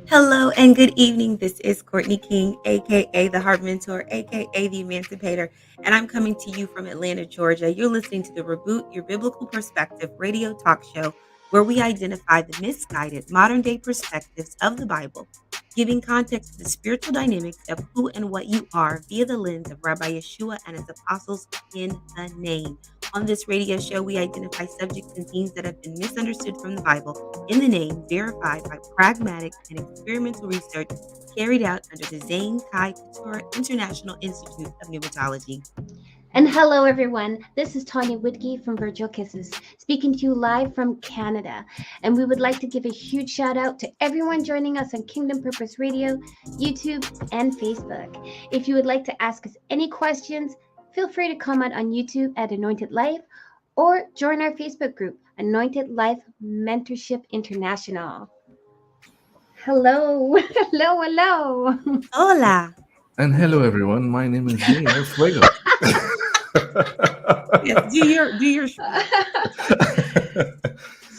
Hello and good evening. This is Kourtney King, aka the Heart Mentor, aka the Emancipator, and I'm coming to you from Atlanta, Georgia. You're listening to the Reboot Your Biblical Perspective radio talk show, where we identify the misguided modern day perspectives of the Bible, giving context to the spiritual dynamics of who and what you are via the lens of Rabbi Yeshua and his apostles in the name. On this radio show, we identify subjects and themes that have been misunderstood from the Bible in the name, verified by pragmatic and experimental research carried out under the Zane Couture International Institute of Pneumatology. And hello, everyone. This is Tonia Whitkey from Virtual Kisses, speaking to you live from Canada. And we would like to give a huge shout out to everyone joining us on Kingdom Purpose Radio, YouTube, and Facebook. If you would like to ask us any questions, feel free to comment on YouTube at Anointed Life or join our Facebook group, Anointed Life Mentorship International. Hello. Hello. Hola. And hello, everyone. My name is Zane. Yes, do your So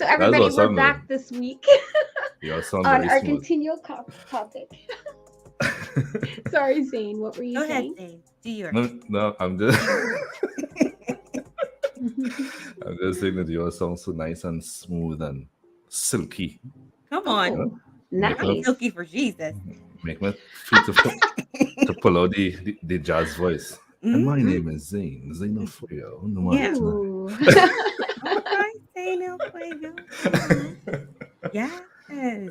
everybody, we're back this week on our continual topic. Sorry, Zane. What were you Go saying? ahead, Zane. Do your No, I'm just I'm just saying that your song so nice and smooth and silky. Come on. Oh, nice. Silky for Jesus. Make me feel to pull out the jazz voice. And my name is Zane Alfredo. Yeah. Zane Alfredo. Yes. Hey.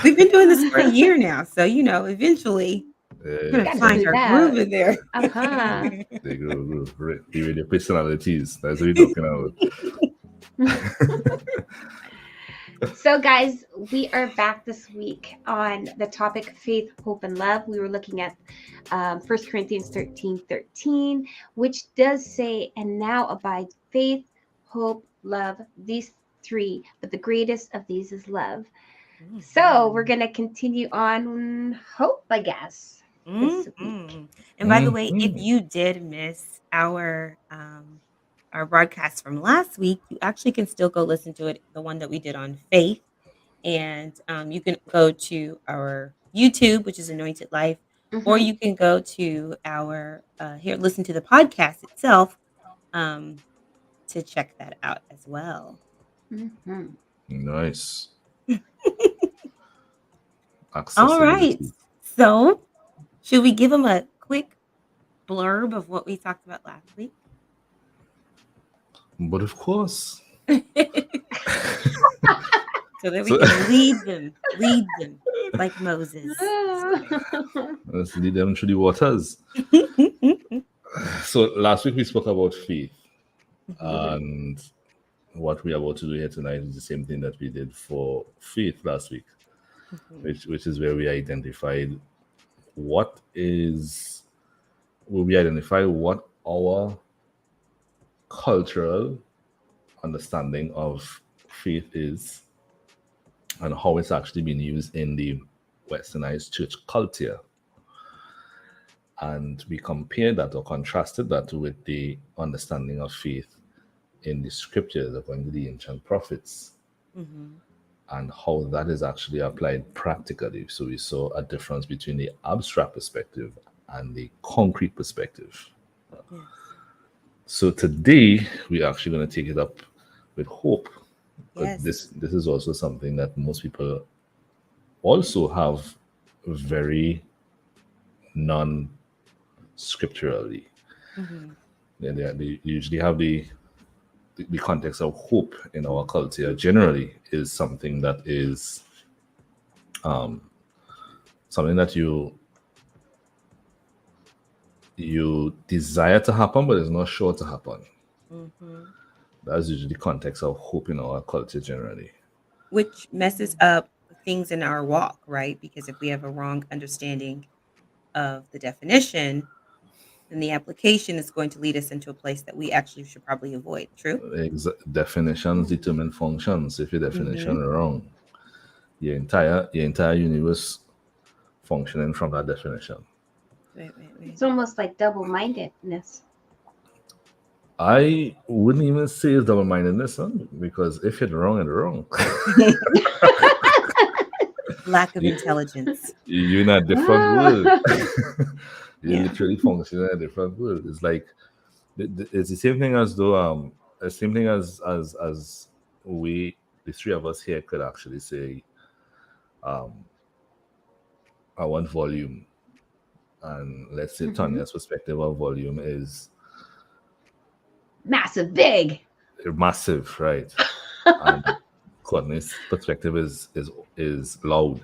We've been doing this for a year now, so eventually we're gonna find our groove in there. Uh-huh. They go the personalities. That's what you're talking about. So, guys, we are back this week on the topic faith, hope, and love. We were looking at 1 Corinthians 13:13, which does say, "And now abides faith, hope, love, these three, but the greatest of these is love." Mm-hmm. So we're going to continue on hope, I guess, this week. And by the way, if you did miss our broadcast from last week, you actually can still go listen to it, the one that we did on faith. And you can go to our YouTube, which is Anointed Life, or you can go to our listen to the podcast itself to check that out as well. Mm-hmm. Nice. All right. So should we give them a quick blurb of what we talked about last week? But of course. So that we can lead them like Moses. Let's lead them through the waters. So last week we spoke about faith. And what we are about to do here tonight is the same thing that we did for faith last week, which is where we identified what our cultural understanding of faith is and how it's actually been used in the westernized church culture. And we compared that or contrasted that with the understanding of faith in the scriptures according to the ancient prophets, and how that is actually applied practically. So we saw a difference between the abstract perspective and the concrete perspective. Yes. So today we're actually going to take it up with hope. But this is also something that most people also have very non-scripturally. They usually have the context of hope in our culture generally is something that is something that you desire to happen, but it's not sure to happen. That's usually the context of hope in our culture generally. Which messes up things in our walk, right? Because if we have a wrong understanding of the definition, then the application is going to lead us into a place that we actually should probably avoid. True? Definitions determine functions. If your definition is wrong, your entire universe functioning from that definition. Wait. It's almost like double-mindedness. I wouldn't even say it's double-mindedness, because if you're wrong, it's wrong. lack of You, intelligence. you're in a different world. Ah. You Yeah. literally function in a different world. It's like it's the same thing as though the same thing as we the three of us here could actually say I want volume, and let's say Mhm. Tonia's perspective of volume is Massive, big. massive, right? And Kourtney's perspective is loud,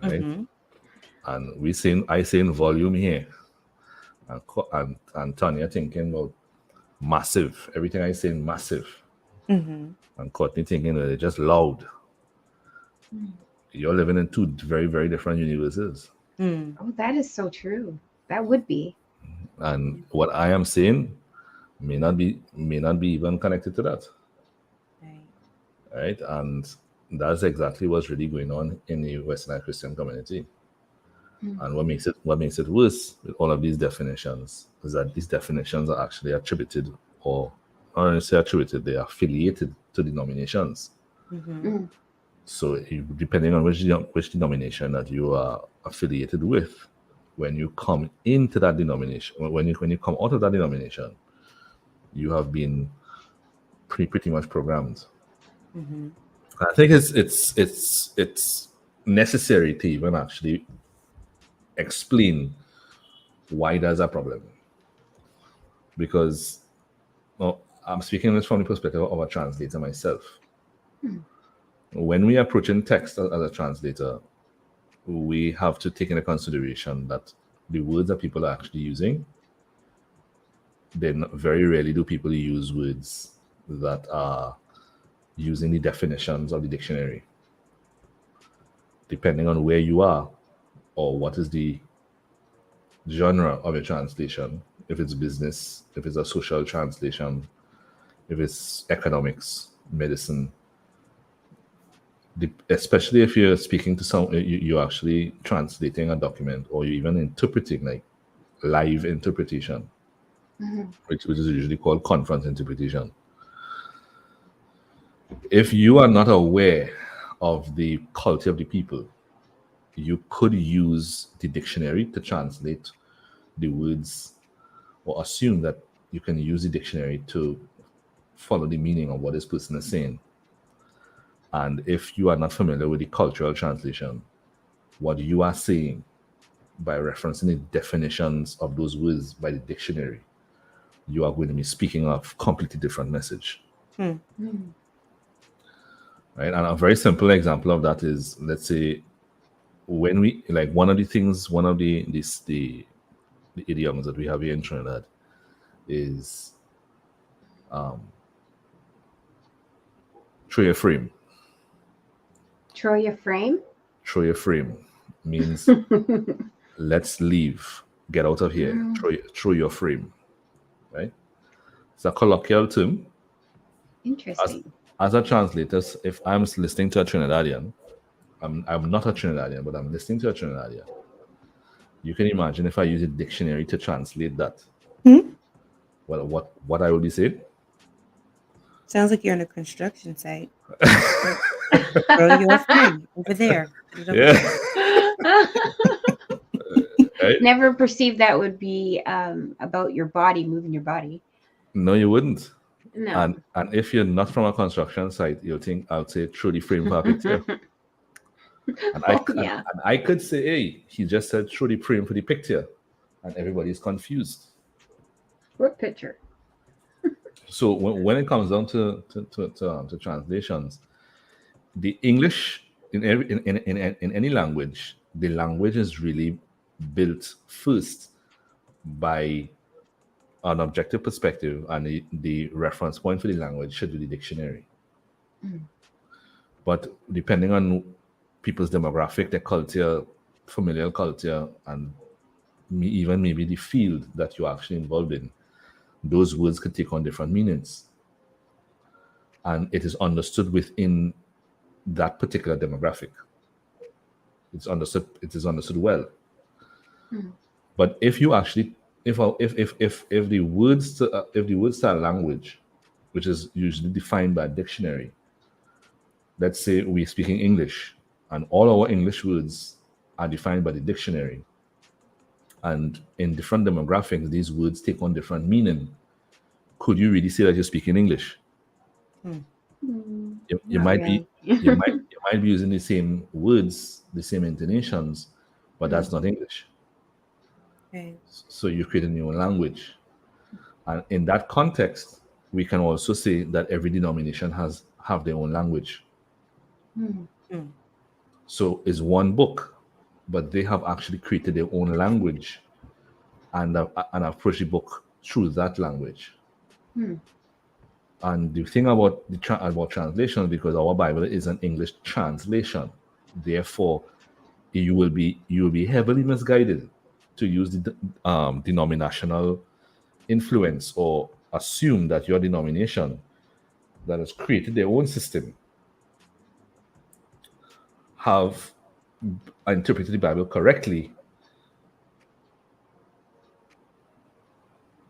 right? Mm-hmm. And I saying volume here, and Tonya thinking about massive. Everything I say massive, Mm-hmm. and Kourtney thinking that it's just loud. You're living in two very very different universes. Mm. Oh, that is so true. That would be. And what I am saying may not be even connected to that, Right. right? And that's exactly what's really going on in the Western Christian community. And what makes it worse with all of these definitions is that these definitions are actually attributed, or not necessarily attributed, they are affiliated to denominations. Mm-hmm. Mm. So depending on which denomination that you are affiliated with, when you come into that denomination, when you come out of that denomination, you have been pretty much programmed. Mm-hmm. I think it's necessary to even actually explain why there's a problem, because well, I'm speaking this from the perspective of a translator myself. When we approaching text as a translator, we have to take into consideration that the words that people are actually using, then very rarely do people use words that are using the definitions of the dictionary. Depending on where you are or what is the genre of your translation, if it's business, if it's a social translation, if it's economics, medicine, especially if you're speaking to you're actually translating a document, or you're even interpreting, like live interpretation, which is usually called conference interpretation. If you are not aware of the culture of the people, you could use the dictionary to translate the words, or assume that you can use the dictionary to follow the meaning of what this person is saying. And if you are not familiar with the cultural translation, what you are saying by referencing the definitions of those words by the dictionary, you are going to be speaking a completely different message. Mm. Right? And a very simple example of that is, let's say, when we like one of the idioms that we have here in Trinidad is throw your frame. Throw your frame. Throw your frame means let's leave, get out of here, throw your frame, right? It's a colloquial term. Interesting. As a translator, if I'm listening to a Trinidadian, I'm not a Trinidadian, but I'm listening to a Trinidadian. You can imagine if I use a dictionary to translate that. Hmm? Well, what I will be saying? Sounds like you're on a construction site. Throw your frame over there. Put it over Yeah. there. Right? Never perceived that would be about your body, moving your body. No, you wouldn't. No. And if you're not from a construction site, you'll think I'll say throw the frame for a picture. And Oh, yeah. and I could say, hey, he just said throw the frame for the picture, and everybody's confused. What picture? So when it comes down to translations, the English in any language, the language is really built first by an objective perspective, and the reference point for the language should be the dictionary. But depending on people's demographic, their culture, familial culture, and even maybe the field that you're actually involved in, those words could take on different meanings. And it is understood within that particular demographic. It is understood well. But if you actually, if the words to a language, which is usually defined by a dictionary, let's say we're speaking English, And all our English words are defined by the dictionary. And in different demographics, these words take on different meaning. Could you really say that you're speaking English? You Not might be really. you might be using the same words, the same intonations, but that's not English. Okay. So you create a new language. And in that context, we can also say that every denomination have their own language. So it's one book, but they have actually created their own language and approached the book through that language. And the thing about about translation, because our Bible is an English translation, therefore you will be heavily misguided to use the denominational influence or assume that your denomination that has created their own system have interpreted the Bible correctly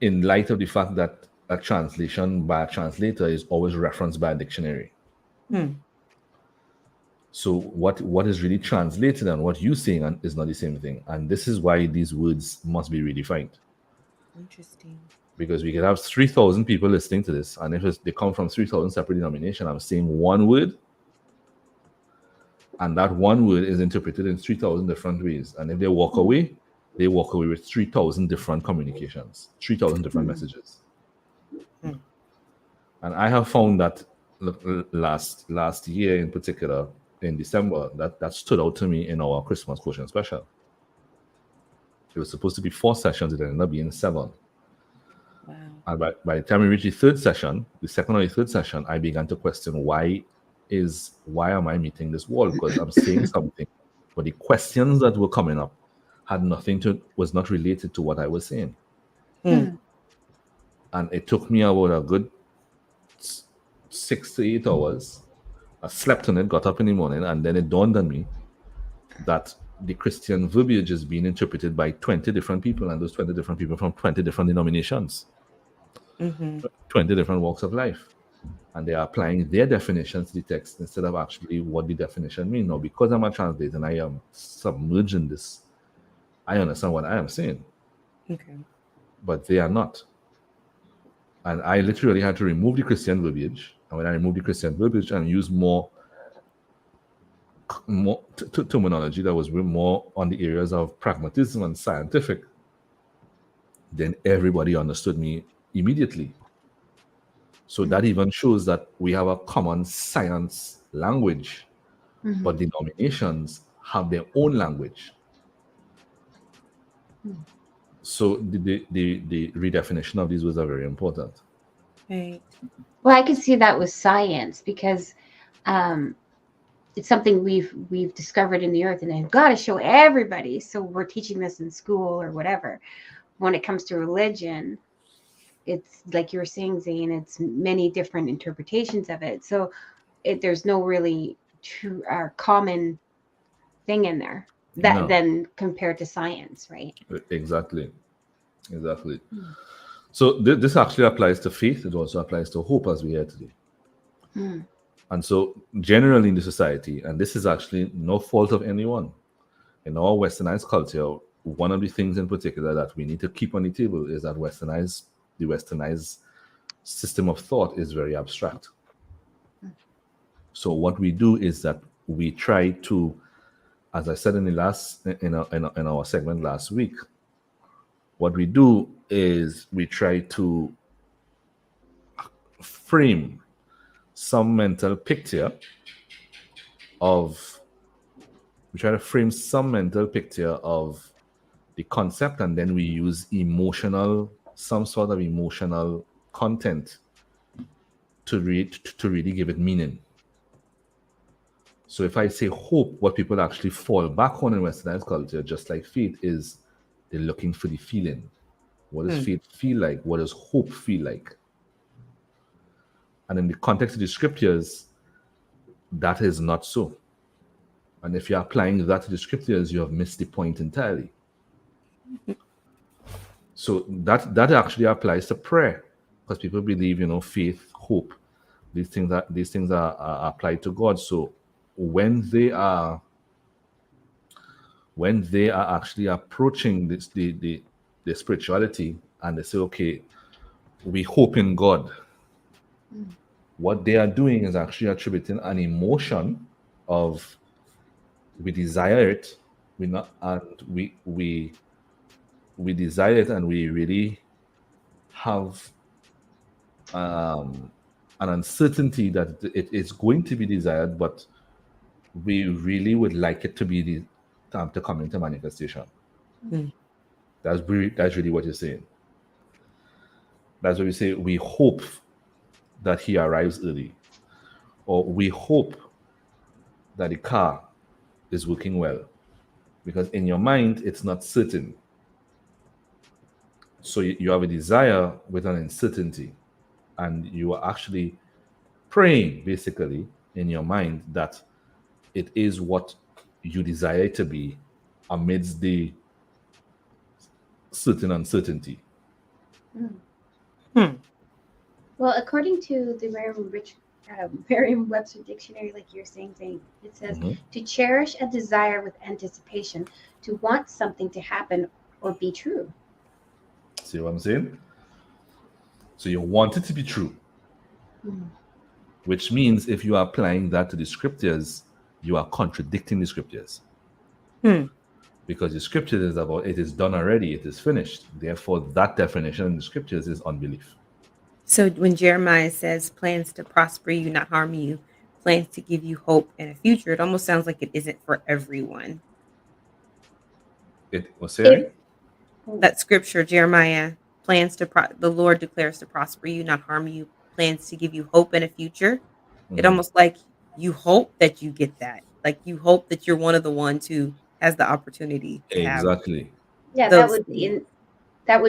in light of the fact that a translation by a translator is always referenced by a dictionary. So what is really translated and what you're saying is not the same thing. And this is why these words must be redefined. Interesting. Because we could have 3,000 people listening to this, and if they come from 3,000 separate denominations, I'm saying one word, and that one word is interpreted in 3,000 different ways. And if they walk away with 3,000 different communications, 3,000 different messages. And I have found that last year in particular, in December, that stood out to me in our Christmas Quotient Special. It was supposed to be 4 sessions, it ended up being 7. Wow. And by the time we reached the 3rd session, the 2nd or the 3rd session, I began to question why am I meeting this wall? Because I'm saying something, but the questions that were coming up was not related to what I was saying. And it took me about a good 6 to 8 hours. I slept on it, got up in the morning, and then it dawned on me that the Christian verbiage is being interpreted by 20 different people, and those 20 different people from 20 different denominations, 20 different walks of life. And they are applying their definitions to the text instead of actually what the definition means. Now, because I'm a translator and I am submerged in this, I understand what I am saying. Okay. But they are not. And I literally had to remove the Christian verbiage. And when I removed the Christian verbiage and use more terminology that was more on the areas of pragmatism and scientific, then everybody understood me immediately. So that even shows that we have a common science language, but denominations have their own language. So the redefinition of these words are very important. Right. Well, I can see that with science because it's something we've discovered in the earth, and I've got to show everybody. So we're teaching this in school or whatever. When it comes to religion, it's like you were saying, Zane, it's many different interpretations of it. So there's no really true or common thing in there then compared to science, right? Exactly. So this actually applies to faith. It also applies to hope, as we hear today. And so generally in the society, and this is actually no fault of anyone, in our westernized culture, one of the things in particular that we need to keep on the table is that the westernized system of thought is very abstract. So what we do is that we try to, as I said in our segment last week, what we do is we try to frame some mental picture of the concept, and then we use some sort of emotional content to really give it meaning. So if I say hope, what people actually fall back on in westernized culture, just like faith, is they're looking for the feeling. What does faith feel like? What does hope feel like? And in the context of the scriptures, that is not so. And if you're applying that to the scriptures, you have missed the point entirely. So that actually applies to prayer, because people believe, faith, hope, these things are applied to God. So when they are when they are actually approaching the spirituality and they say, okay, we hope in God, what they are doing is actually attributing an emotion of we desire it, we not and we desire it, and we really have an uncertainty that it is going to be desired, but we really would like it to be the time to come into manifestation. That's really what you're saying. That's what we say. We hope that he arrives early, or we hope that the car is working well, because in your mind it's not certain. So you have a desire with an uncertainty, and you are actually praying basically in your mind that it is what you desire it to be amidst the certain uncertainty. Well, according to the Merriam-Webster dictionary, like you're saying, Zane, it says to cherish a desire with anticipation, to want something to happen or be true. See what I'm saying? So you want it to be true, which means if you are applying that to the scriptures, you are contradicting the scriptures. Because the scriptures is about it is done already, it is finished. Therefore, that definition in the scriptures is unbelief. So when Jeremiah says plans to prosper you, not harm you, plans to give you hope and a future, it almost sounds like it isn't for everyone. It was saying that scripture, Jeremiah, plans to the Lord declares to prosper you, not harm you, plans to give you hope and a future. It almost like you hope that you get that. Like you hope that you're one of the ones who has the opportunity to have. Exactly. Yeah, that would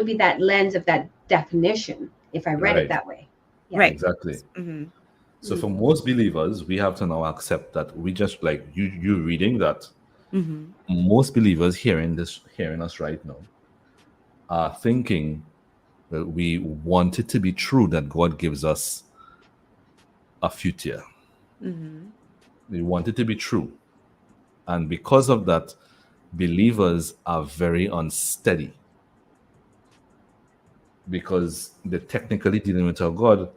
be that lens of that definition if I read it that way. Yeah. Right. Exactly. So for most believers, we have to now accept that we just like you reading that. Most believers hearing us right now are thinking that we want it to be true that God gives us a future. We want it to be true. And because of that, believers are very unsteady, because they're technically dealing with a God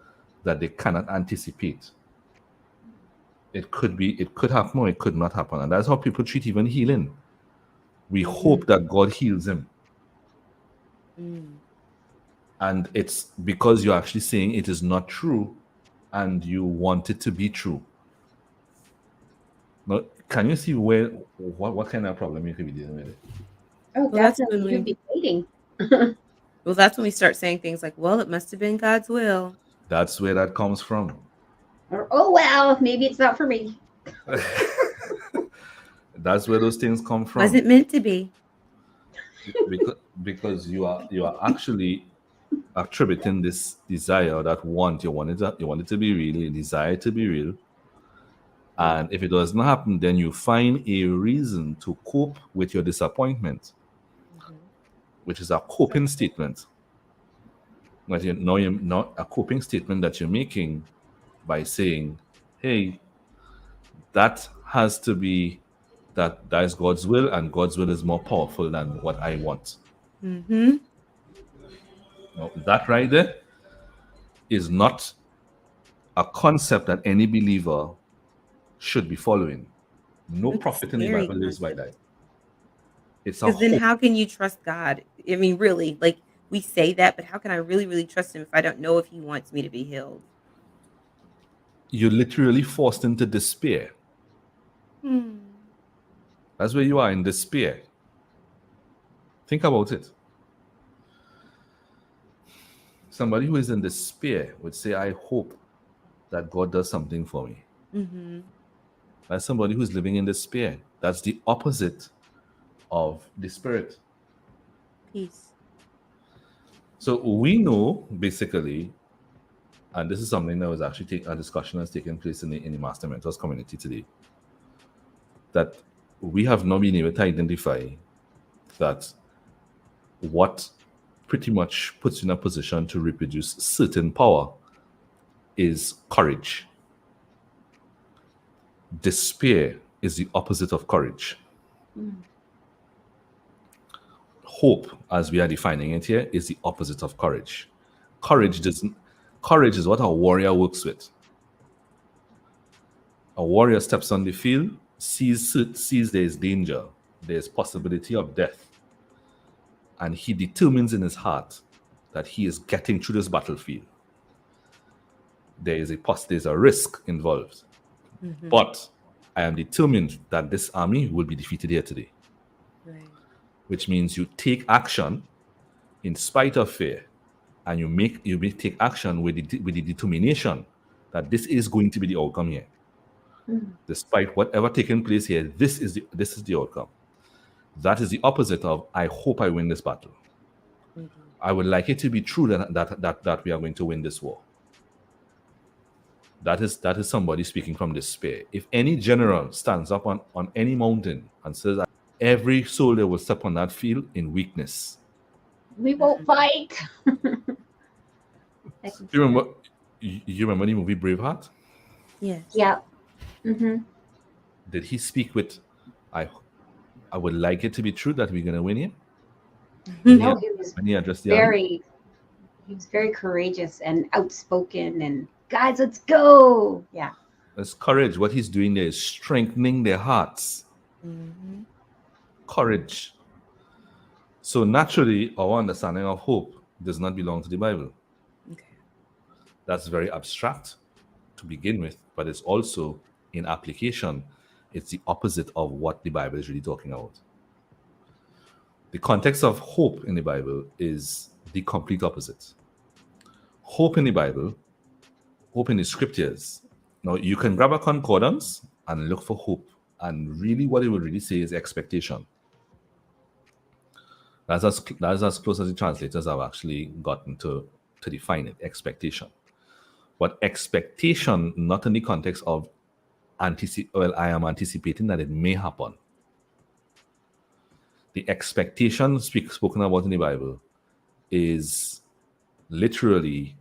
that they cannot anticipate. It could happen or it could not happen. And that's how people treat even healing. We hope that God heals him. And it's because you're actually saying it is not true and you want it to be true. Now, can you see what kind of problem you could be dealing with? Oh, well, definitely. You'd be waiting. Well, that's when we start saying things like, well, it must have been God's will. That's where that comes from. Or, oh, well, maybe it's not for me. That's where those things come from. Wasn't meant to be. Because you are actually attributing this desire, that you want it to be real, you desire it to be real. And if it does not happen, then you find a reason to cope with your disappointment, which is a coping statement. But you're not a coping statement that you're making by saying, hey, that has to be that is God's will, and God's will is more powerful than what I want. Now, that right there is not a concept that any believer should be following. No prophet in the Bible lives by that. Because then how can you trust God? I mean, really, like we say that, but how can I really, really trust him if I don't know if he wants me to be healed? You're literally forced into despair. That's where you are, in despair. Think about it. Somebody who is in despair would say, I hope that God does something for me. That's somebody who's living in despair. That's the opposite of the spirit. Peace. So we know, basically, and this is something that was actually a discussion that's taking place in the Master Mentors community today, that we have not been able to identify that what pretty much puts you in a position to reproduce certain power is courage. Despair is the opposite of courage. hope, as we are defining it here, is the opposite of courage. Courage is what a warrior works with. A warrior steps on the field, sees there is danger, there is possibility of death, and he determines in his heart that he is getting through this battlefield. There's a risk involved, but I am determined that this army will be defeated here today. Right. Which means you take action in spite of fear, and you take action with the determination that this is going to be the outcome here. Despite whatever taking place here, this is the outcome. That is the opposite of I hope I win this battle. I would like it to be true that we are going to win this war. That is somebody speaking from despair. If any general stands up on any mountain and says that every soldier will step on that field in weakness, we won't fight. you remember the movie Braveheart? Yes. Yeah. Mm-hmm. Did he speak with I would like it to be true that we're going to win here? No, he was When he addressed the army? he was very courageous and outspoken, and guys, let's go. Yeah. That's courage. What he's doing there is strengthening their hearts. Courage. So naturally, our understanding of hope does not belong to the Bible. Okay. That's very abstract to begin with, but it's also in application, it's the opposite of what the Bible is really talking about. The context of hope in the Bible is the complete opposite. Hope in the Bible, hope in the scriptures. Now, you can grab a concordance and look for hope, and really what it would really say is expectation. That's as close as the translators have actually gotten to define it, expectation. But expectation, not in the context of I am anticipating that it may happen. The expectation spoken about in the Bible is literally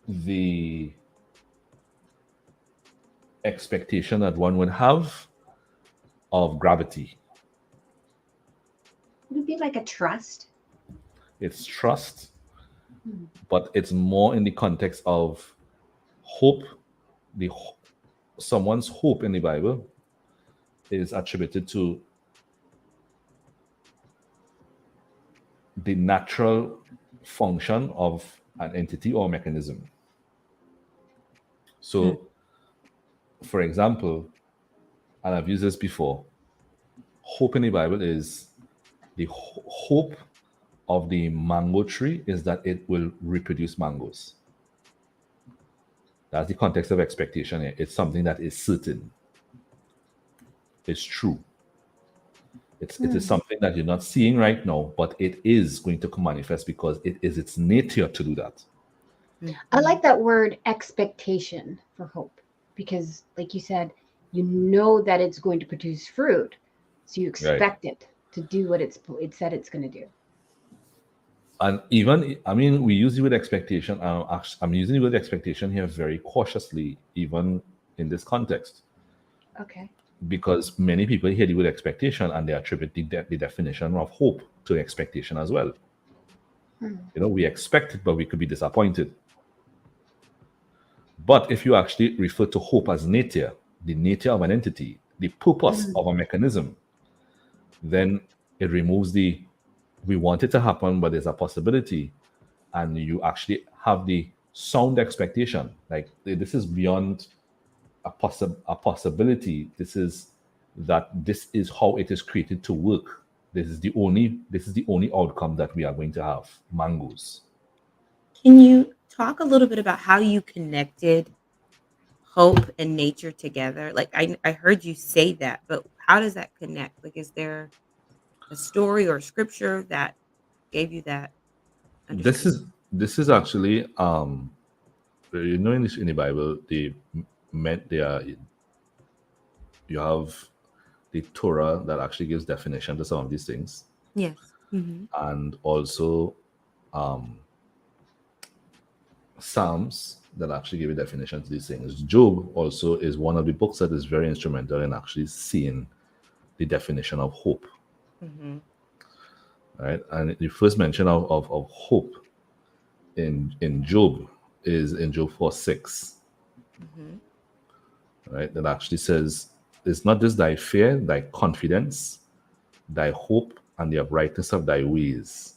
the expectation that one would have of gravity. Would it be like a trust? It's trust, but it's more in the context of hope. Someone's hope in the Bible is attributed to the natural function of an entity or mechanism. So, for example, and I've used this before, hope in the Bible is the hope of the mango tree is that it will reproduce mangoes. That's the context of expectation here. It's something that is certain. It's true. It is something that you're not seeing right now, but it is going to manifest because it is its nature to do that. I like that word expectation for hope, because like you said, you know that it's going to produce fruit. So you expect it to do what it said it's going to do. And even, I mean, we use the word expectation. I'm using the word expectation here very cautiously, even in this context. Okay. Because many people hear the word expectation and they attribute the definition of hope to expectation as well. You know, we expect it, but we could be disappointed. But if you actually refer to hope as nature, the nature of an entity, the purpose of a mechanism, then it removes we want it to happen, but there's a possibility, and you actually have the sound expectation. Like, this is beyond a possibility. This is how it is created to work. This is the only outcome that we are going to have. Mangoes. Can you talk a little bit about how you connected hope and nature together? Like, I heard you say that, but how does that connect? Like, is there a story or scripture that gave you that understanding? This is actually you know, in the Bible you have the Torah that actually gives definition to some of these things. Yes. Mm-hmm. And also Psalms that actually give a definition to these things. Job also is one of the books that is very instrumental in actually seeing the definition of hope. Mm-hmm. right? And the first mention of hope in Job is in Job 4:6, Mm-hmm. right? That actually says, "It's not just thy fear, thy confidence, thy hope, and the uprightness of thy ways."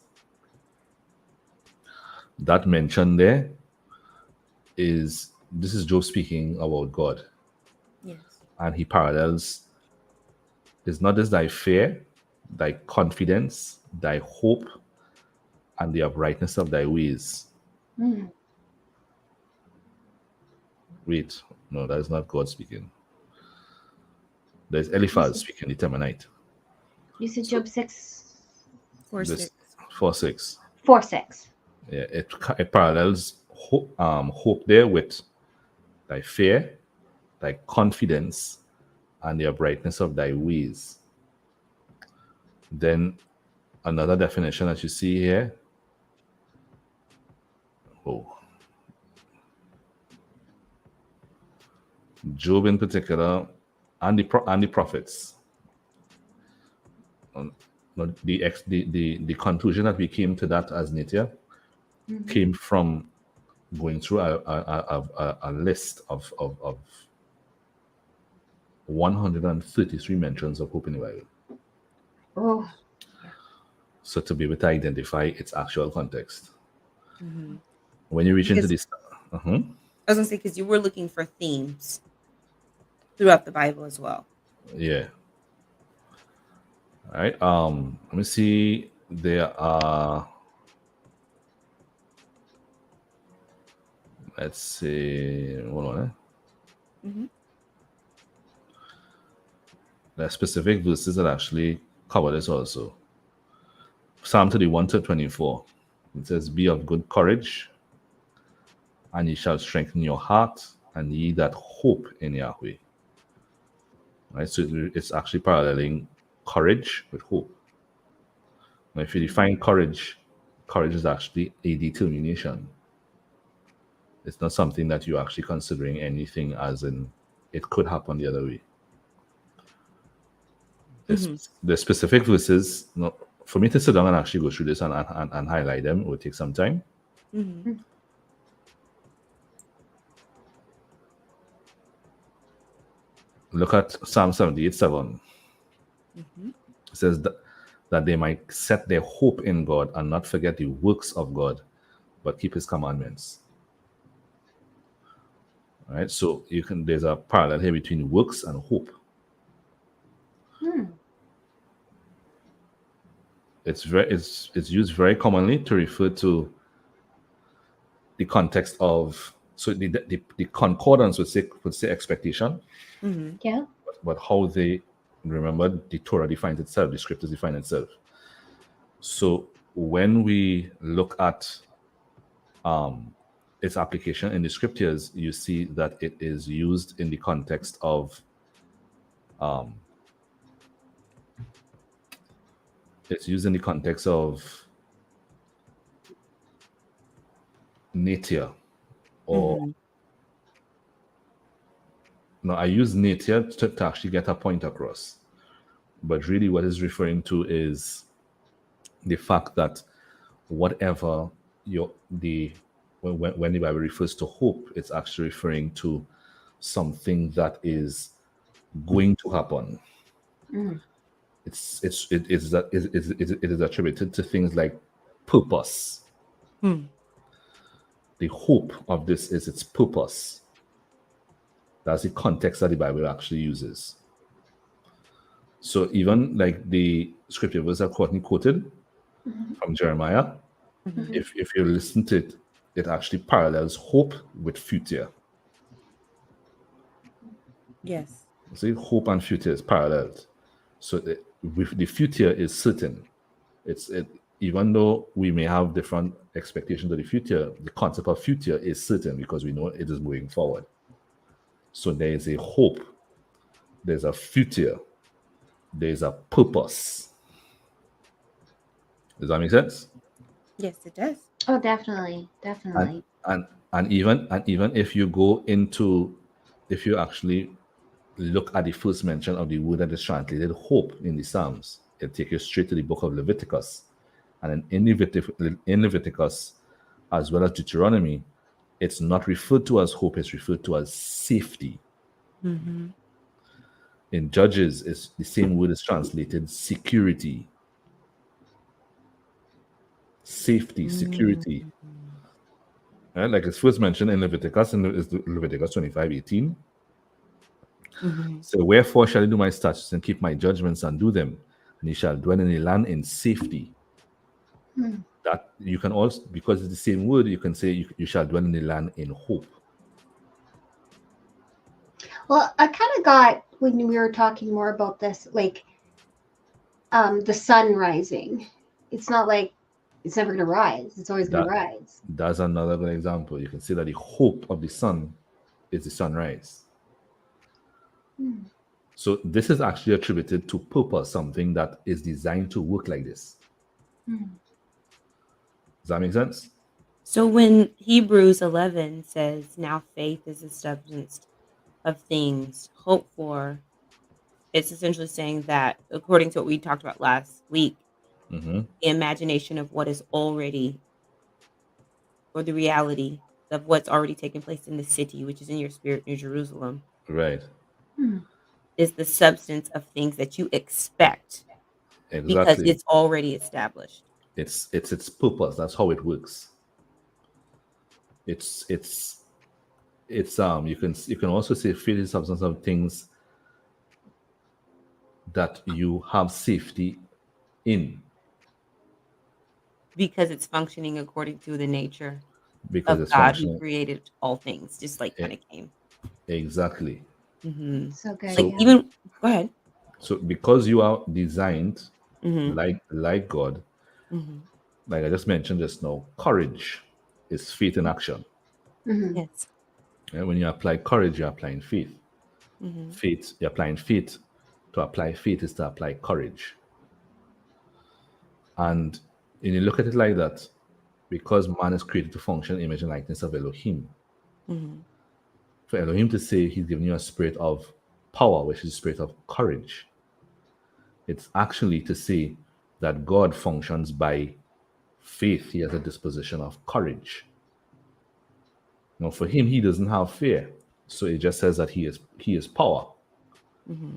That mention there is this is Job speaking about God, Yes. and he parallels, "It's not just thy fear, thy confidence, thy hope, and the uprightness of thy ways." Mm. Wait, no, that is not God speaking. There's Eliphaz speaking, the Temanite. You said So Job 6, Four, this six. 4:6, 4, 6. yeah, it parallels hope there with thy fear, thy confidence, and the uprightness of thy ways. Then another definition that you see here. Oh, Job in particular, and the prophets. No, the conclusion that we came to that as Nitya Mm-hmm. came from going through a list of 133 mentions of hope in the Bible. Oh, yeah. So to be able to identify its actual context. Mm-hmm. When you reach into Because this, uh-huh, I was gonna say, because you were looking for themes throughout the Bible as well. yeah. All right. Let me see. There are, let's see, hold on. Mm-hmm. There are specific verses that actually cover this also. Psalm 31 to 24. It says, "Be of good courage, and ye shall strengthen your heart, and ye that hope in Yahweh." Right? So it's actually paralleling courage with hope. Now, if you define courage, courage is actually a determination. It's not something that you're actually considering anything as in it could happen the other way. Mm-hmm. The specific verses, no, for me to sit down and actually go through this and highlight them, it would take some time. Mm-hmm. Look at Psalm 78:7. Mm-hmm. It says that they might set their hope in God and not forget the works of God, but keep his commandments. All right. So there's a parallel here between works and hope. Hmm. It's used very commonly to refer to the context of, so the concordance would say expectation, Mm-hmm. Yeah. but how they, remember, the Torah defines itself, the scriptures define itself. So when we look at its application in the scriptures, you see that it is used in the context of it's used in the context of nature, or Mm-hmm. no, I use nature to actually get a point across. But really what it's referring to is the fact that whatever your the when the Bible refers to hope, it's actually referring to something that is going to happen. Mm. It is attributed to things like purpose. Hmm. The hope of this is its purpose. That's the context that the Bible actually uses. So even like the scripture verse that Courtney quoted Mm-hmm. from Jeremiah, Mm-hmm. Mm-hmm. if you listen to it, it actually parallels hope with future. Yes. See, hope and future is paralleled. So with the future is certain. Even though we may have different expectations of the future, the concept of future is certain because we know it is moving forward. So there is a hope, there's a future, there's a purpose. Does that make sense? Yes, it does. Oh, definitely. And Definitely. and even if you go into, if you actually look at the first mention of the word that is translated hope in the Psalms, It'll take you straight to the book of Leviticus. And in Leviticus, as well as Deuteronomy, it's not referred to as hope, it's referred to as safety. Mm-hmm. In Judges, it's the same word is translated security. Safety, security. Right? Like it's first mentioned in Leviticus, and it's Leviticus 25:18. Mm-hmm. So, wherefore shall you do my statutes and keep my judgments and do them, and you shall dwell in the land in safety. That you can also, because it's the same word, you can say you shall dwell in the land in hope. Well, I kind of got, when we were talking more about this, like the sun rising. It's not like it's never going to rise. It's always going to rise. That's another good example. You can see that the hope of the sun is the sunrise. So this is actually attributed to purpose, something that is designed to work like this. Does that make sense? So when Hebrews 11 says, now faith is the substance of things hoped for, it's essentially saying that, according to what we talked about last week, Mm-hmm. the imagination of what is already, or the reality of what's already taken place in the city, which is in your spirit, New Jerusalem, Right. is the substance of things that you expect because Exactly. it's already established. It's its purpose. That's how it works. It's you can also say faith is substance of things that you have safety in, Because it's functioning according to the nature because of it's God who functioning. created all things, just like kind of came. Exactly. Mm-hmm. So good. Like So even, go ahead. so because you are designed Mm-hmm. like God, Mm-hmm. like I just mentioned just now, courage is faith in action. Yes. Yeah, when you apply courage, you're applying faith. Mm-hmm. Faith, you're applying faith. To apply faith is to apply courage. And when you look at it like that, because man is created to function in the image and likeness of Elohim, Mm-hmm. for Elohim to say he's given you a spirit of power, which is a spirit of courage, it's actually to say that God functions by faith. He has a disposition of courage. Now, for him, he doesn't have fear. So it just says that he is power. Mm-hmm.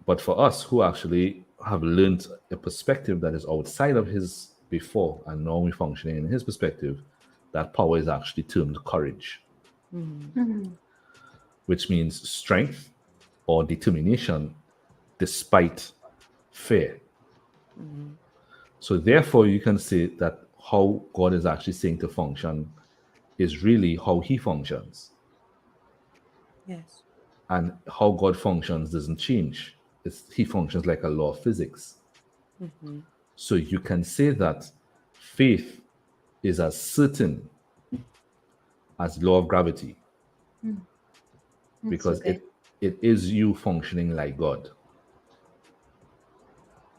But for us who actually have learned a perspective that is outside of his before, and now we're functioning in his perspective, that power is actually termed courage, Mm-hmm. which means strength or determination despite fear. Mm-hmm. So therefore, you can say that how God is actually saying to function is really how he functions. Yes. And how God functions doesn't change. He functions like a law of physics. Mm-hmm. So you can say that faith is as certain as law of gravity because good. it is you functioning like God.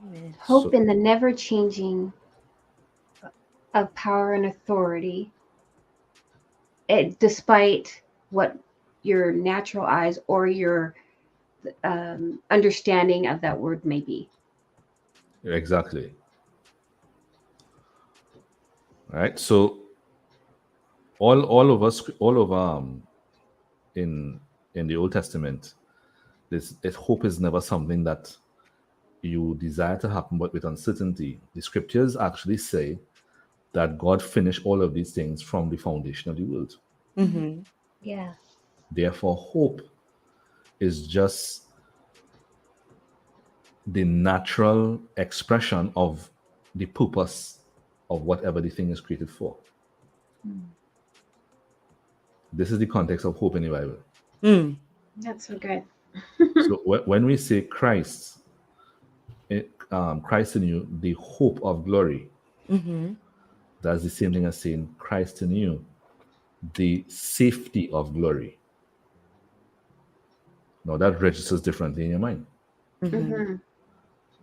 Amen. Hope So in the never changing of power and authority, despite what your natural eyes or your understanding of that word may be. exactly. Right. So all of us, all of in the Old Testament, this hope is never something that you desire to happen, but with uncertainty. The scriptures actually say that God finished all of these things from the foundation of the world. Mm-hmm. Yeah. Therefore, hope is just the natural expression of the purpose of whatever the thing is created for. This is the context of hope in the Bible. Mm. That's so good. So when we say Christ, Christ in you, the hope of glory, Mm-hmm. that's the same thing as saying Christ in you, the safety of glory. Now that registers differently in your mind. Mm-hmm.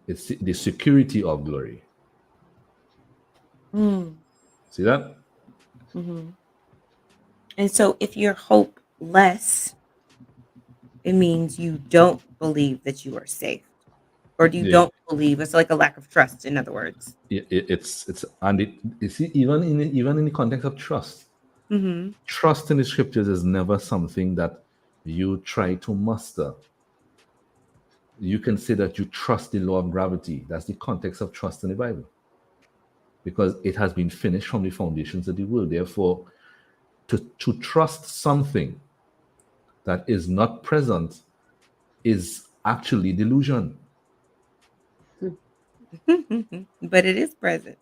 It's the security of glory. Mm. See that? Mm-hmm. And so if you're hopeless, it means you don't believe that you are safe or you Yeah, don't believe. It's like a lack of trust, in other words. it's and it, you see, even in the context of trust, Mm-hmm. trust in the scriptures is never something that you try to master. You can say that you trust the law of gravity. That's the context of trust in the Bible, because it has been finished from the foundations of the world. Therefore, to trust something that is not present is actually delusion, But it is present.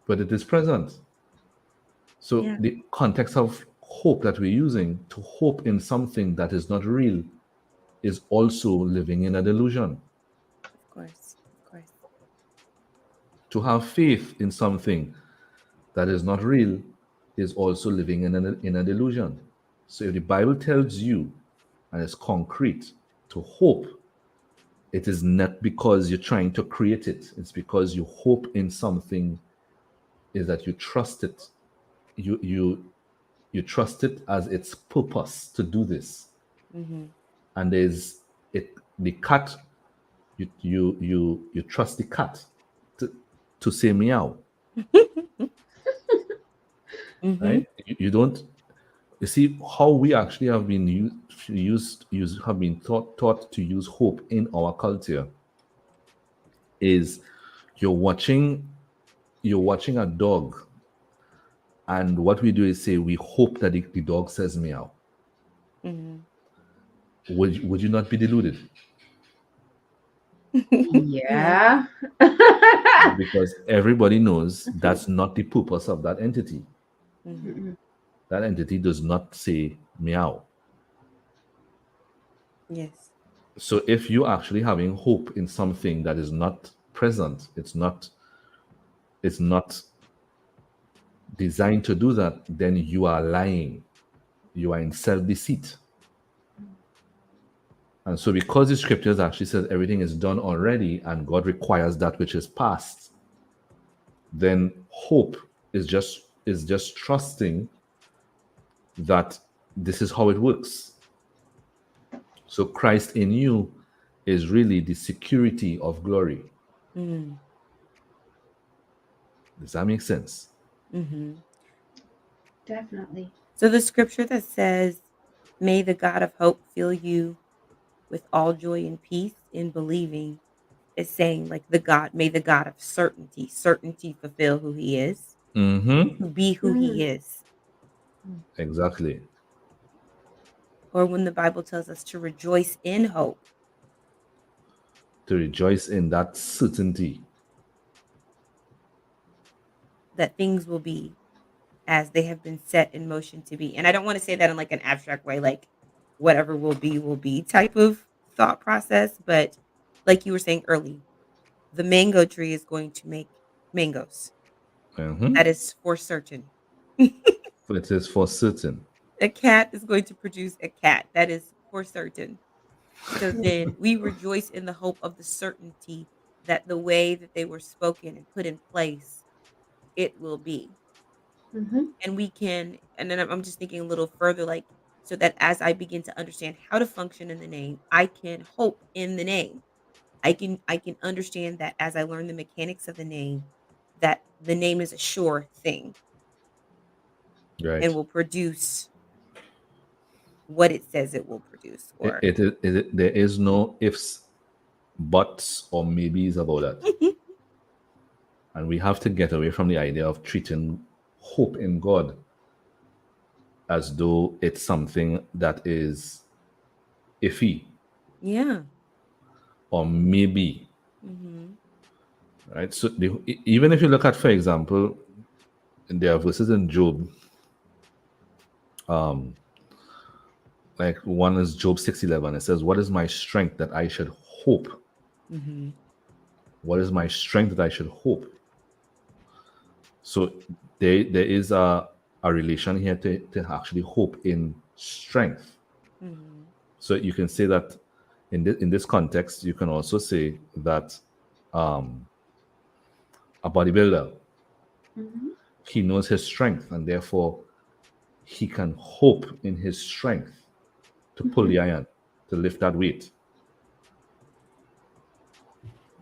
but it is present. So Yeah, the context of hope that we're using, to hope in something that is not real, is also living in a delusion. of course. Of course. To have faith in something that is not real is also living in a delusion. So if the Bible tells you, and it's concrete, to hope, it is not because you're trying to create it. It's because you hope in something, is that you trust it. You trust it as its purpose to do this. Mm-hmm. And there's it the cat, you trust the cat to, to say meow, Mm-hmm. right? You don't, you see how we actually have been have been taught to use hope in our culture is you're watching you're watching a dog, and what we do is say we hope that the dog says meow. Mm-hmm. Would you not be deluded? Yes. Yeah. Because everybody knows that's not the purpose of that entity. Mm-hmm. That entity does not say meow. Yes. So if you're actually having hope in something that is not present, it's not designed to do that, then you are lying. You are in self-deceit. And so because the scriptures actually says everything is done already and God requires that which is past, then hope is just trusting that this is how it works. So Christ in you is really the security of glory. Mm-hmm. Does that make sense? Mm-hmm. Definitely. So the scripture that says, "May the God of hope fill you with all joy and peace in believing," is saying, like, may the God of certainty fulfill who He is, Mm-hmm. to be who Mhm. He is. Exactly. Or when the Bible tells us to rejoice in hope, To rejoice in that certainty. that things will be as they have been set in motion to be. And I don't want to say that in like an abstract way, like whatever will be type of thought process. But like you were saying early, the mango tree is going to make mangoes. Mm-hmm. That is for certain. It is for certain. A cat is going to produce a cat. That is for certain. So then we rejoice in the hope of the certainty that the way that they were spoken and put in place, it will be. Mhm. And we can, and then I'm just thinking a little further, like, so that as I begin to understand how to function in the name, I can hope in the name. I can understand that as I learn the mechanics of the name, that the name is a sure thing and Right. will produce what it says it will produce. Or There is no ifs, buts, or maybes about that. And we have to get away from the idea of treating hope in God as though it's something that is iffy yeah. or maybe, Hmm. right? So even if you look at, for example, there are verses in Job, like one is Job 6:11. It says, "What is my strength that I should hope? Hmm. What is my strength that I should hope?" So there is a relation here to actually hope in strength. Hmm. So you can say that in this context, you can also say that um, a bodybuilder, Mhm. he knows his strength, and therefore he can hope in his strength to pull Mhm. the iron, to lift that weight.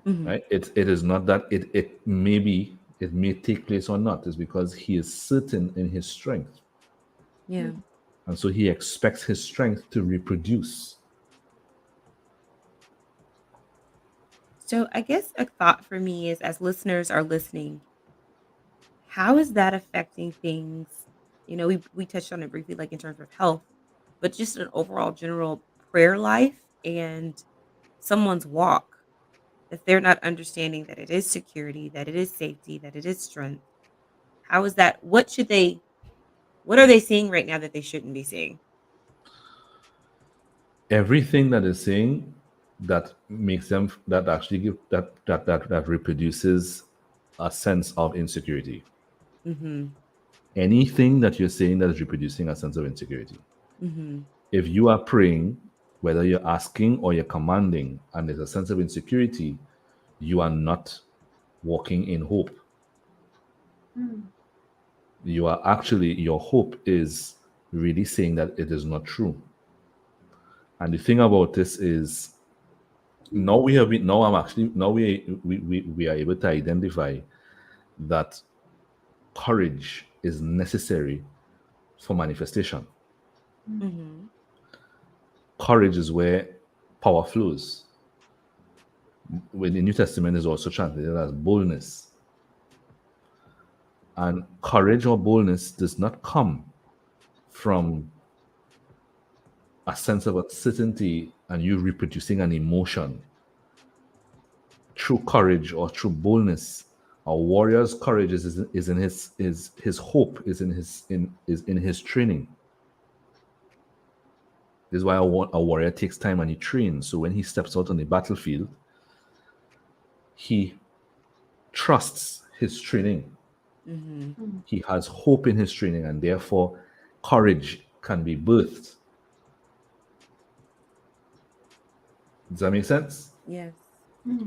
right? It is not that it may take place or not. It's because he is certain in his strength, Yeah. and so he expects his strength to reproduce. So I guess a thought for me is, as listeners are listening, how is that affecting things? We touched on it briefly, like in terms of health, but just an overall general prayer life and someone's walk. If they're not understanding that it is security, that it is safety, that it is strength, how is that? What are they seeing right now that they shouldn't be seeing? Everything that is saying that makes them that actually give that reproduces a sense of insecurity. Mm-hmm. Anything that you're saying that is reproducing a sense of insecurity. Mm-hmm. If you are praying, whether you're asking or you're commanding, and there's a sense of insecurity, you are not walking in hope. You are actually, your hope is really saying that it is not true. And the thing about this is, now we have been, now I'm actually, now we are able to identify that courage is necessary for manifestation. Mm-hmm. Courage is where power flows. When the New Testament is also translated as boldness. And courage or boldness does not come from a sense of uncertainty and you reproducing an emotion. True courage or true boldness, a warrior's courage is in his hope is in his training. This is why a warrior takes time and he trains. So when he steps out on the battlefield, he trusts his training. Mm-hmm. He has hope in his training, and therefore courage can be birthed. Does that make sense? Yes.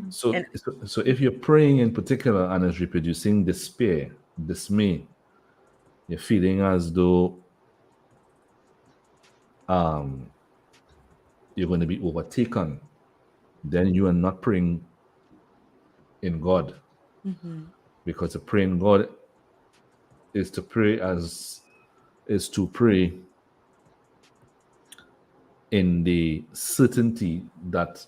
So, And so if you're praying in particular and is reproducing despair, dismay, you're feeling as though you're going to be overtaken, then you are not praying in God. mm-hmm. Because to pray in God is to pray in the certainty that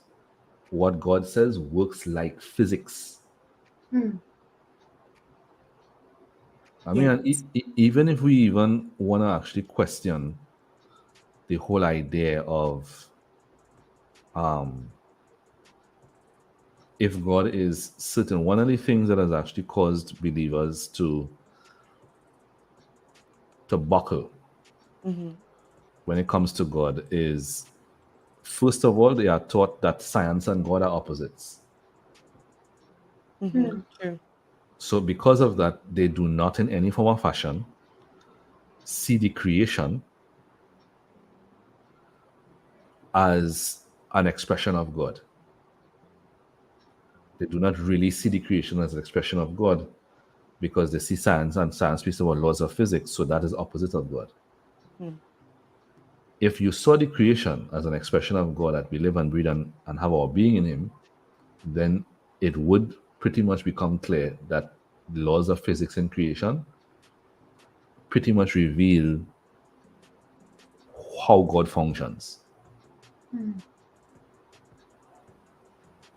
what God says works like physics. I Yes. mean, even if we even want to actually question the whole idea of if God is certain, one of the things that has actually caused believers to buckle Mm-hmm. when it comes to God is, first of all, they are taught that science and God are opposites. Mm-hmm. True. So because of that, they do not in any form or fashion see the creation as an expression of God. They do not really see the creation as an expression of God because they see science, and science speaks about laws of physics, so that is opposite of God. Mm. If you saw the creation as an expression of God, that we live and breathe and have our being in Him, then it would pretty much become clear that the laws of physics in creation pretty much reveal how God functions.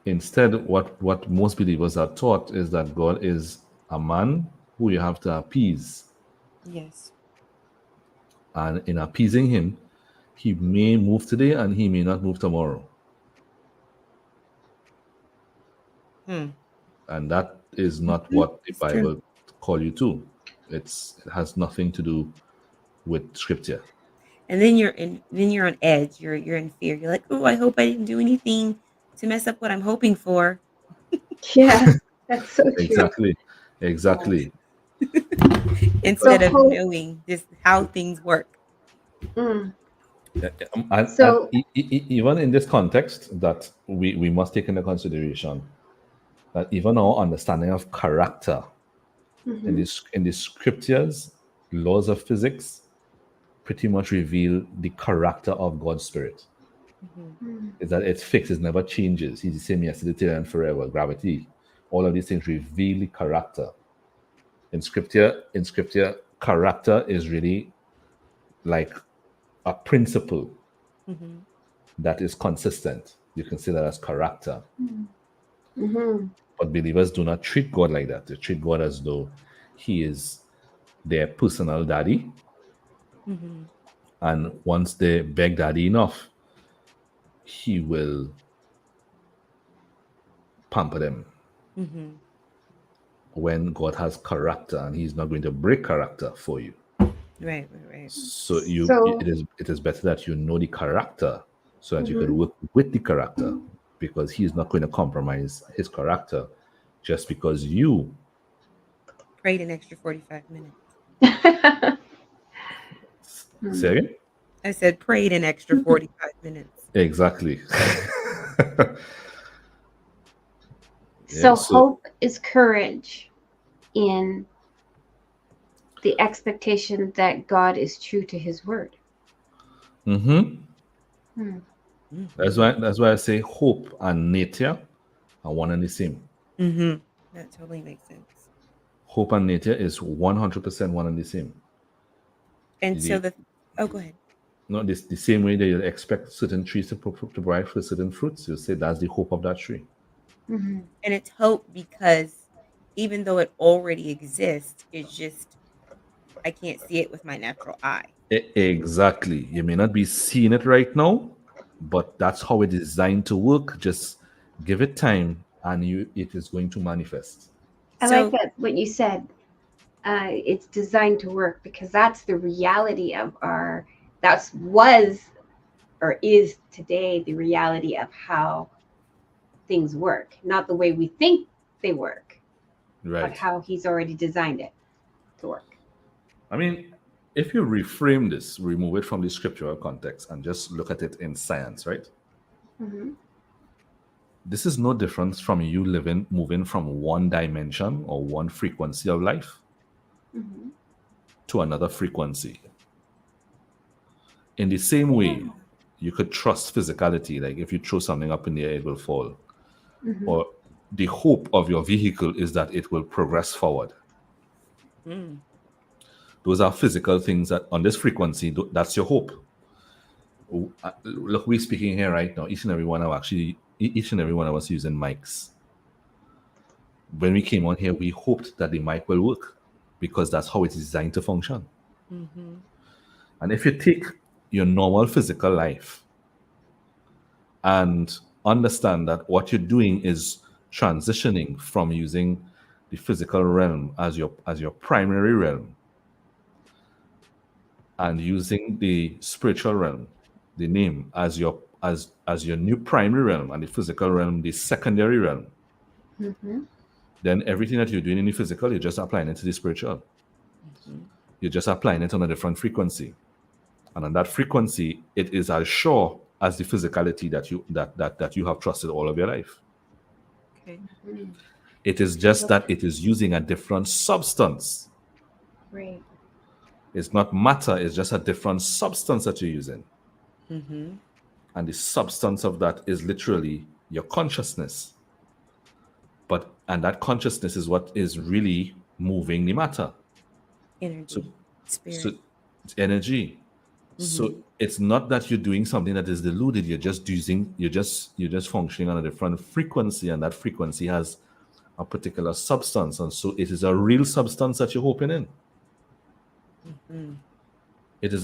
Instead, what most believers are taught is that God is a man who you have to appease. Yes. And in appeasing him, he may move today and he may not move tomorrow. Hmm. And that is not what the It's true. Bible call you to. It has nothing to do with scripture. And then you're on edge. You're in fear. You're like, oh, I hope I didn't do anything to mess up what I'm hoping for. Yes, that's so true. Exactly. Yes. Exactly. So Instead of hope. knowing just how things work. Mm. And So even in this context, that we must take into consideration that even our understanding of character in the scriptures, laws of physics, pretty much reveal the character of God's Spirit. is that it's fixed, it never changes. He's the same yesterday, today, and forever. Gravity, all of these things reveal the character. In scripture, character is really like a principle that is consistent. You can say that as character. But believers do not treat God like that. They treat God as though he is their personal daddy. And once they beg daddy enough, he will pamper them. When God has character, and he's not going to break character for you. Right. So it is better that you know the character so that you can work with the character, because he's not going to compromise his character just because you Prayed an extra 45 minutes. say again? I said prayed an extra 45 minutes. Exactly. So hope is courage in the expectation that God is true to his word. That's why I say hope and nature are one and the same. That totally makes sense. Hope and nature is 100% one and the same. And so go ahead. No, the same way that you expect certain trees to provide for certain fruits, you say that's the hope of that tree. And it's hope because even though it already exists, it's just I can't see it with my natural eye. Exactly. You may not be seeing it right now, but that's how it is designed to work. Just give it time, and it is going to manifest. I like that what you said. It's designed to work because that's the reality of is today the reality of how things work, not the way we think they work, right? But how he's already designed it to work. I mean, if you reframe this, remove it from the scriptural context and just look at it in science, right? This is no different from you moving from one dimension or one frequency of life to another frequency. In the same way, you could trust physicality. Like if you throw something up in the air, it will fall. Or the hope of your vehicle is that it will progress forward. Those are physical things that on this frequency, that's your hope. Look, we're speaking here right now. Each and every one of us using mics. When we came on here, we hoped that the mic will work because that's how it's designed to function. And if you take your normal physical life and understand that what you're doing is transitioning from using the physical realm as your primary realm and using the spiritual realm, the name, as your new primary realm, and the physical realm the secondary realm, then everything that you're doing in the physical, you're just applying it to the spiritual. You're just applying it on a different frequency, and on that frequency, it is as sure as the physicality that you have trusted all of your life. Okay. It is just that it is using a different substance. Right. It's not matter, it's just a different substance that you're using. And the substance of that is literally your consciousness. And that consciousness is what is really moving the matter. Energy, spirit. So it's energy. So it's not that you're doing something that is deluded. You're just functioning on a different frequency, and that frequency has a particular substance, and so it is a real substance that you're hoping in. It is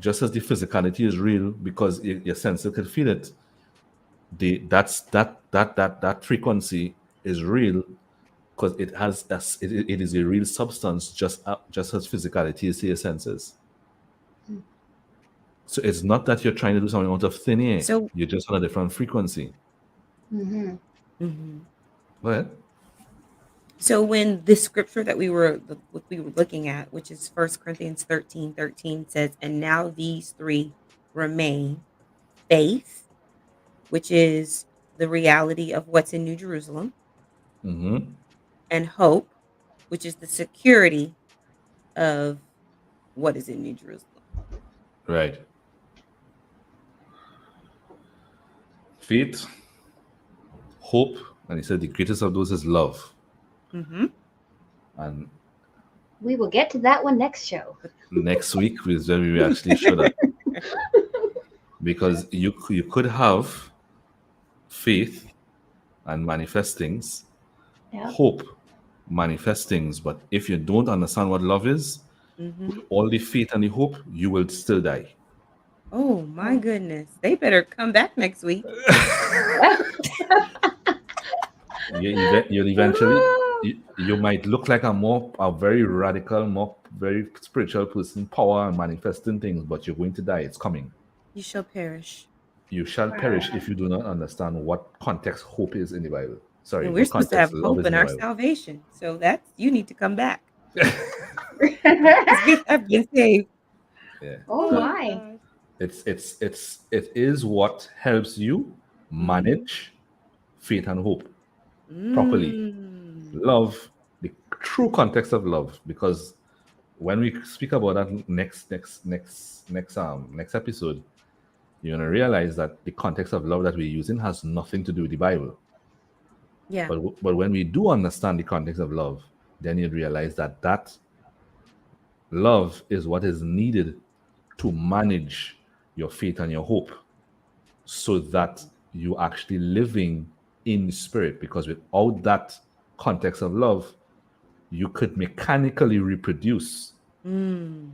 just as the physicality is real because your senses can feel it. That frequency is real because it is a real substance, just as physicality is to your senses. So it's not that you're trying to do something out of thin air. So you're just on a different frequency. Go ahead. So when the scripture that we were looking at, which is 1 Corinthians 13:13, says, "And now these three remain: faith, which is the reality of what's in New Jerusalem, and hope, which is the security of what is in New Jerusalem." Right. Faith, hope, and he said the greatest of those is love. Mm-hmm. And We will get to that one next show. next week is when we actually show that, because you could have faith and manifest things, Yeah. hope manifest things, but if you don't understand what love is, Mm-hmm. with all the faith and the hope, you will still die. Oh my Oh. goodness. They better come back next week. You'll eventually, you might look like a very radical, more very spiritual person, power and manifesting things, but you're going to die. It's coming. You shall perish. You shall perish Wow. if you do not understand what context hope is in the Bible. Sorry, And we're what supposed to context have love hope is in in the our Bible. salvation. So that's you need to come back. Because we have been saved. Yeah, Oh that my. gosh. it is what helps you manage faith and hope properly. Mm. Love, the true context of love, because when we speak about that next episode, you're gonna realize that the context of love that we're using has nothing to do with the Bible. Yeah. But when we do understand the context of love, then you'd realize that love is what is needed to manage your faith and your hope, so that you actually living in the spirit. Because without that context of love, you could mechanically reproduce, Mm.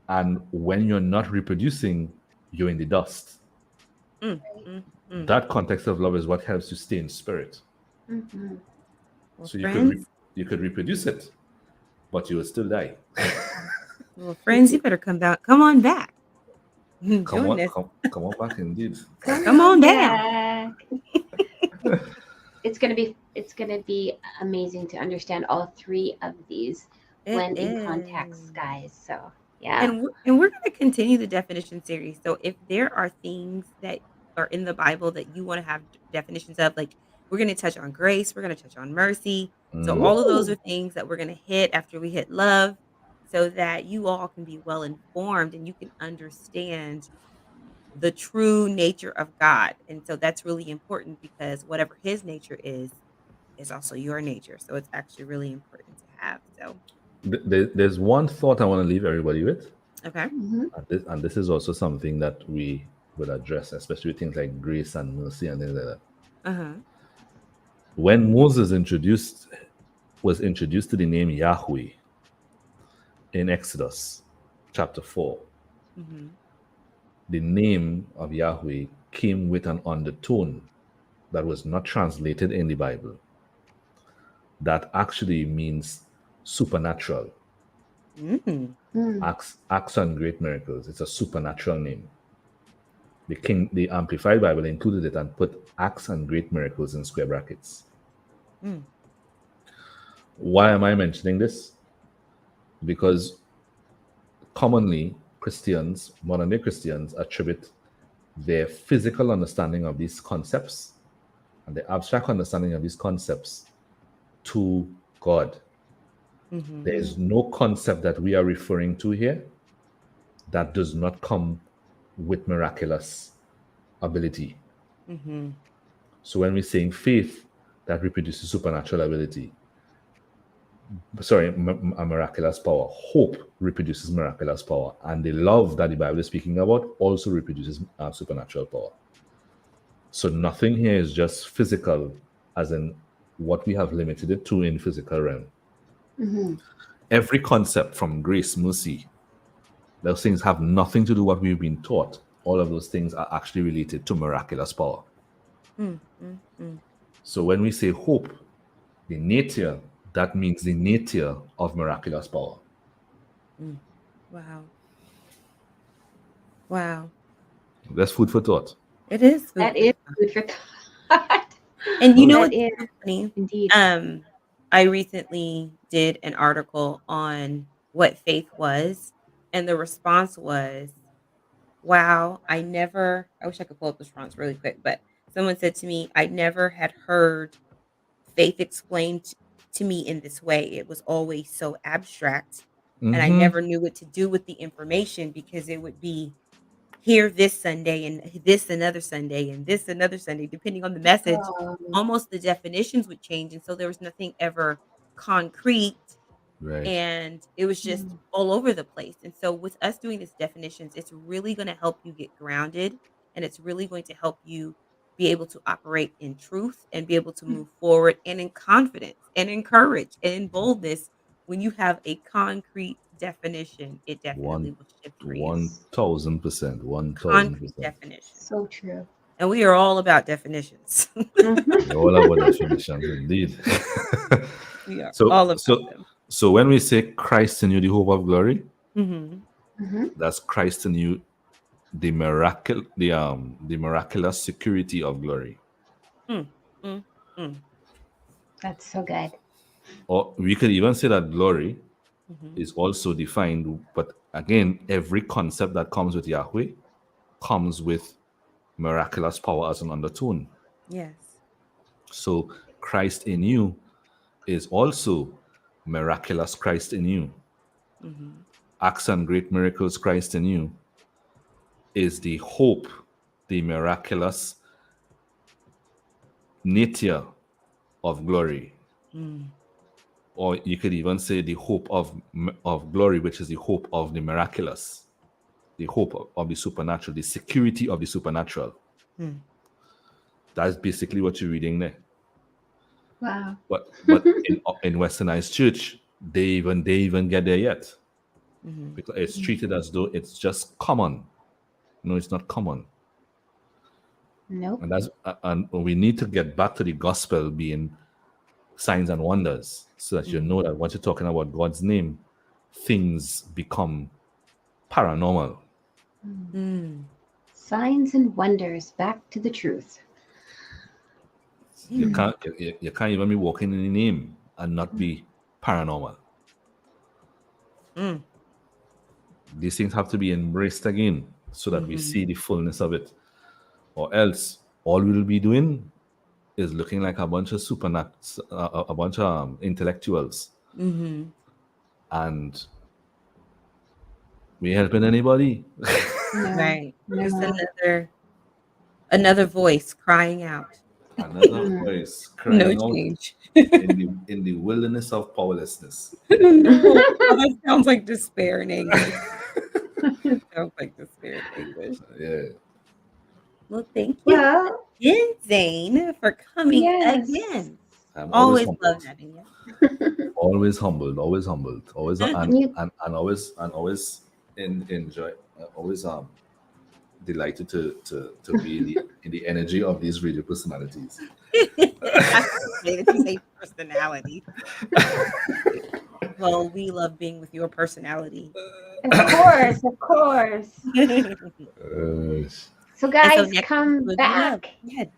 and when you're not reproducing, you're in the dust. Mm. Mm. Mm. That context of love is what helps you stay in spirit. Mm-hmm. Well, So friends, you could reproduce it, but you will still die. you better come back. Come on back. Come Join on, us. come on back, indeed. Come Come on on down. back. It's gonna be amazing to understand all three of these It when in is. context, guys. So yeah. And we're going to continue the definition series. So if there are things that are in the Bible that you want to have definitions of, like we're going to touch on grace, we're going to touch on mercy. So all of those Ooh. are things that we're going to hit after we hit love, so that you all can be well informed and you can understand the true nature of God. And so that's really important, because whatever his nature is also your nature. So it's actually really important to have. So, There's one thought I want to leave everybody with, okay. Mm-hmm. and this is also something that we will address, especially with things like grace and mercy and things like that. Uh-huh. When Moses was introduced to the name Yahweh in Exodus chapter 4, Mhm. the name of Yahweh came with an undertone that was not translated in the Bible, that actually means supernatural. Mhm. Mm. Acts and great miracles. It's a supernatural name. The Amplified Bible included it and put acts and great miracles in square brackets. Mm. Why am I mentioning this? Because commonly Christians, modern day Christians, attribute their physical understanding of these concepts and the abstract understanding of these concepts to God. Mhm. There is no concept that we are referring to here that does not come with miraculous ability. Mhm. So when we're saying faith that reproduces supernatural ability, sorry, a miraculous power, hope reproduces miraculous power, and the love that the Bible is speaking about also reproduces supernatural power. So nothing here is just physical, as in what we have limited it to in physical realm. Mm-hmm. Every concept from grace, mercy, those things have nothing to do with what we've been taught. All of those things are actually related to miraculous power. Mm. Mm. Mm. So when we say hope, the nature, that means the nature of miraculous power. Mm. Wow. Wow. That's food for thought. It is food That for is thought. food for thought. And you know Okay. That what's is so funny? indeed. Um, I recently did an article on what faith was, and the response was, wow, I wish I could pull up the response really quick, but someone said to me, I never had heard faith explained to me in this way. It was always so abstract. And I Mm-hmm. never knew what to do with the information because it would be here this Sunday and this another Sunday and this another Sunday, depending on the message. Oh, Almost the definitions would change. And so there was nothing ever concrete, Right. and it was just mm, all over the place. And so with us doing these definitions, it's really going to help you get grounded, and it's really going to help you be able to operate in truth and be able to move forward and in confidence and in courage and in boldness. When you have a concrete definition, it definitely One will shift for you. 1,000%. Concrete 1,000%. definition. so true. And we are all about definitions. Mhm. All about definitions, indeed. We are so, all about so, them. so when we say Christ in you, the hope of glory, Mhm. Mhm. that's Christ in you, the miraculous security of glory. Mm, mm, mm. That's so good. Or we could even say that glory Mhm. is also defined, but again, every concept that comes with Yahweh comes with miraculous power as an undertone. Yes. So Christ in you is also miraculous Christ in you. Mhm. Acts and great miracles Christ in you is the hope, the miraculous nature of glory. Mm. Or you could even say the hope of glory, which is the hope of the miraculous, the hope of the supernatural, the security of the supernatural. Mm. That's basically what you're reading there. Wow. But in Westernized church, they even get there yet, Mhm. because it's treated as though it's just common. No, it's not common, Nope. and we need to get back to the gospel being signs and wonders, so that you know that once you're talking about God's name, things become paranormal. Mm. Signs and wonders. Back to the truth. You Mm. can't even be walking in the name and not be paranormal. Mm. These things have to be embraced again so that we Mhm. see the fullness of it. Or else, all we'll be doing is looking like a bunch of a bunch of intellectuals, Mhm. and we helping anybody. No. Right. Just No. another voice crying out. Another Mm. voice No crying out change. in the wilderness of powerlessness. No. Oh, that sounds like despair and anguish. Sounds like despair and anguish. Yeah, Well, thank you Well, again, Zane, for coming yes. again. I'm always Always love humbled, having you. always humbled, always humbled, always You and always enjoy, always delighted to be in the energy of these radio personalities. I say that you say personality. Well, we love being with your personality. of course, of course. Uh, So And so guys, next come week will be love. back. Go ahead.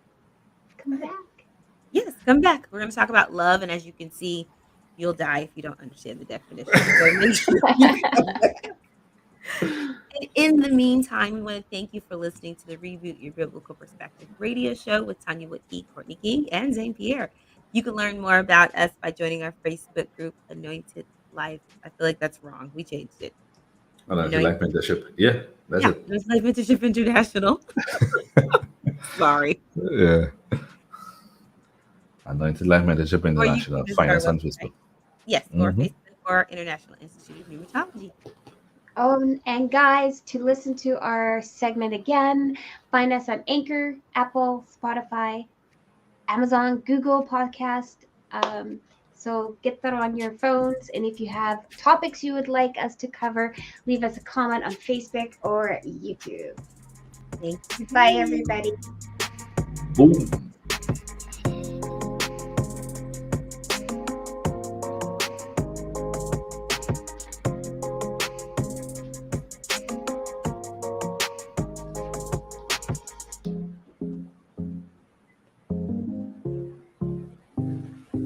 Come back. Yes, come back. We're going to talk about love, and as you can see, you'll die if you don't understand the definition. So make sure you come back. And in the meantime, we want to thank you for listening to the Reboot Your Biblical Perspective radio show with Tonia Whitkey, Kourtney King, and Zane Pierre. You can learn more about us by joining our Facebook group, Anointed Life. I feel like that's wrong. We changed it. and I feel Anointed. like mentorship. Yeah, that's Yeah, it. it was Life Mentorship International. Sorry. Yeah. Anointed Life Mentorship Or you International. can visit Find our us on website. Facebook. Yes, or Mhm. Facebook or International Institute of Pneumatology. And guys, to listen to our segment again, find us on Anchor, Apple, Spotify, Amazon, Google Podcast. So get that on your phones. And if you have topics you would like us to cover, leave us a comment on Facebook or YouTube. Thank you. Bye, everybody. Boom.